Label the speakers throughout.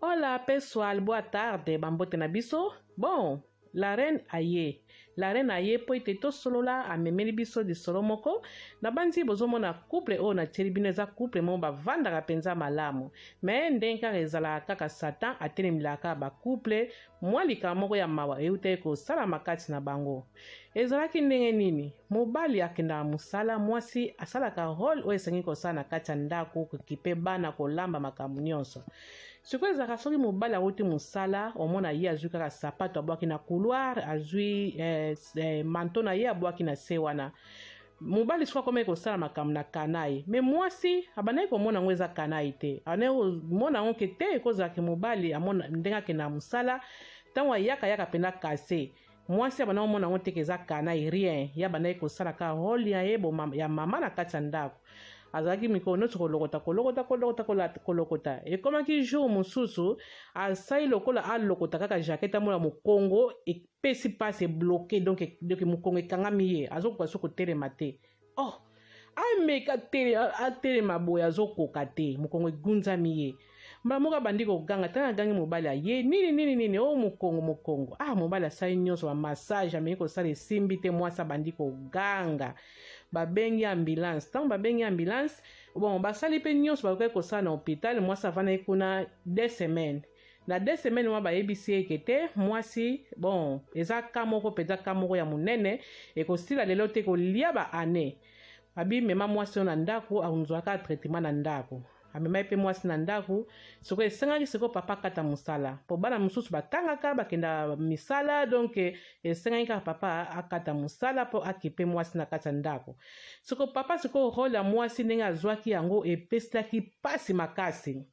Speaker 1: Olá pessoal, boa tarde, bambote na biso. Bom, la reine aye po ite to solo la amemeli biso di solo moko na banzi bozomona couple o na tieli bino eza couple mo bavandaka penza malamu me ndenge kaka ezalaka kaka satan atelemilaka bacouple mwa likambo moko ya mawa eutaki kosala makati na bango. Ezalaki ndenge nini? Mobali akendaka mosala, mwasi asalaka role oyo esengi kosala na kati ya ndako kokipe bana kolamba makambo nyonso. Sikoyo ezalaka soki mobali awuti mosala omona ye azwi kaka sapato abwaki na couloir, azwi manto na ye abwaki na se wana. Mobali sikoyo akomaki kosala makambo na kanai me mwasi abandaki komona yango eza kanai te, abandaki komona yango ke te ekozalaki mobali amona ndenge akendaka mosala ntango ayaka mpenza kase. Mwasi abandaki komona yango teke eza kanai rien, ye abandaki kosala ka role ya ye ya mama na kati ya ndako. Azalaki mikolo nyonso kolokota ekomaki jour mosusu asali lokola alokota kaka jaquette amona mokongo epesi mpasi ebloke donc mokongo ekangami ye azokoka so kotelema te. Oh, ameka atelema boye azokoka te, mokongo egunzami ye. Mbala moko abandi koganga tana agangi mobali aye nini o mokongo. Mobali asali nyonso bamassage ameki kosala esimbi te, mwasi abandi koganga. Babengi ambulance, ntango babengi ambulance bon basali mpe nyonso bakoki kosala na hôpital. Mwasi avandaki kuna 2 semaines. Na 2 semaines mwa bayebisi eke te mwasi bon eza ka moko mpenza ka moko ya monene ekosila lelo te kolia baane. Babi mema mwasi oyo na ndako akozwaka traitement na ndako. Amemai pe mwasi na ndako soko esengaki soko papa kata mosala po bana mosusu batangaka bakenda misala, donc esengaki kaka papa akata mosala po akipe mwasi na kati ya ndako. Soko papa soko role ya mwasi ndenge azwaki yango epeselaki pasi makasi,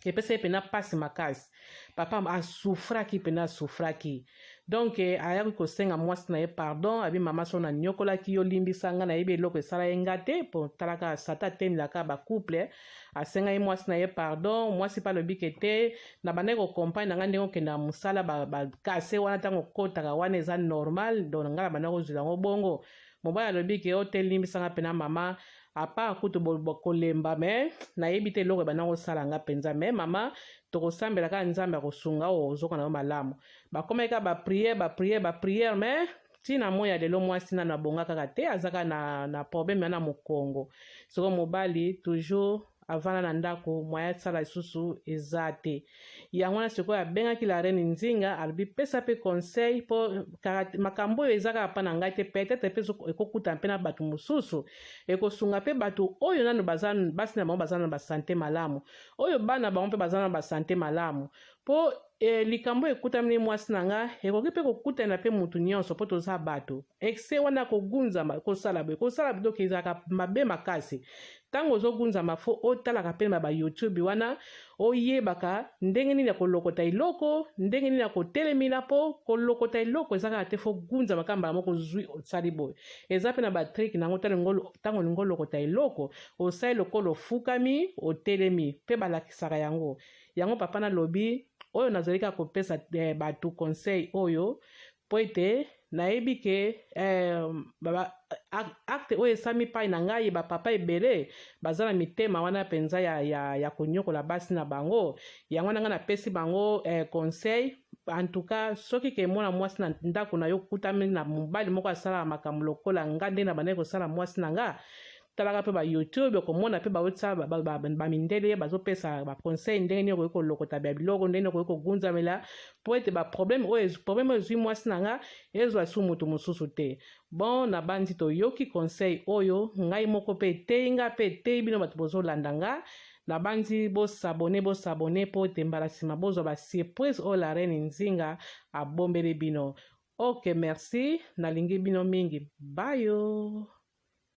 Speaker 1: epesaki pena pasi makasi. Papa asufraki pena asufraki, donc ayaki kosenga mwasi na ye pardon. Abi mama so na nyokolaki yo limbisanga na yebi eloko esala ye nga te po talaka sata temilaka bacouple. Asenga ye mwasi na ye pardon, mwasi pa lobi ke te na bandaki kokompagne na nga ndenge okenda mosala bakase wana ntango okotaka wana eza normal, donc nga na bandaki kozwila yango bongo. Mobali alobi ke otelimbisanga pena mama apa akutu kolemba me nayebi te eloko ebandaki kosala nga mpenza me mama tokosambela kaka nzambe akosunga oyo ozoka na yo malamu. Bakomaki kaka bapriere me ntina moya lelo mwasi nano abonga kaka te, azaka na probleme na mokongo. Soko mobali toujours avana na ndako mwaya tsala lisusu eza te. Yango wana sikoyo abengaki la reine Nzinga alobi pesa pe conseil po makambo oyo eza kaka mpa na ngai te, peut-être mpe ekokuta mpe na bato mosusu, ekosunga mpe bato oyo nano basi na bango baza na basante malamu, oyo bana bango mpe baza na basante malamu. Po likambo ekutamini mwasi na nga ekoki mpe kokutana mpe mutu nyonso po toza bato. Ekse wana kogunzama kosala bidoki ezalaka mabe makasi. Ntango ozogunzama fo otalaka mpe na YouTube wana oyebaka ndenge nini ya kolokota iloko, ndenge nini ya kotelemila po kolokota iloko ezaka te fo gunzama kamba moko zwi osali boy. Eza pe na batrik nango tango lingo lokota iloko osali lokolo fukami otelemi pe balakisaka yango. Yango papa na lobi oyo nazalika kopesa batu conseil oyo po ete nayebi ke acte oyo esami pai na ngai bapapa ebele baza na mitema wana mpenza ya konyokola basi na bango. Yango wana ngai napesi bango conseil. En tout cas soki ke mwana mwasi na ndako na yo kutami na mobali moko asala makambo lokola nga nde na bandaki kosala mwasi na nga, talaka pe ba YouTube komona pe baotsa bamindele bazopesa baconseil ndenge nini okoki kolokota biloko, ndenge nini okoki kogunzamela po ete problème oyo ezwi mwasi na nga ezwa su mutu mosusu te. Bon na bandi toyoki conseil oyo ngai moko pe eteyi nga pe eteyi bino bato bozolanda nga. Na bandi bosabone po ete mbala nsima bozwa basurprise oyo la reine Nzinga abombeli bino. Ok, merci, nalingi bino mingi. Bye yo.